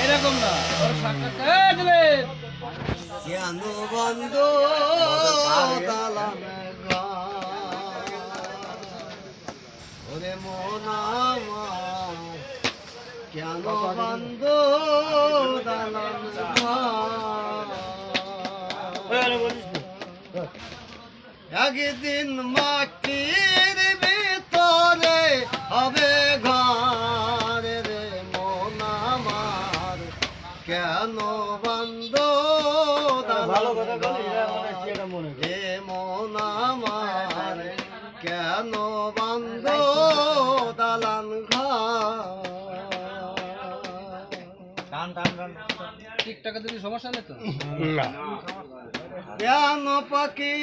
এরকম না কেন বন্ধ দালান ওরে মন আমার কেন বন্ধ দালান একদিন মাটির ভিতরে হবে ঘর রে মন আমার কেন বন্ধ হে মন আমার কেন বন্ধ দালান ঘর টিকটকে যদি সমস্যা নেই তো কেন পাখি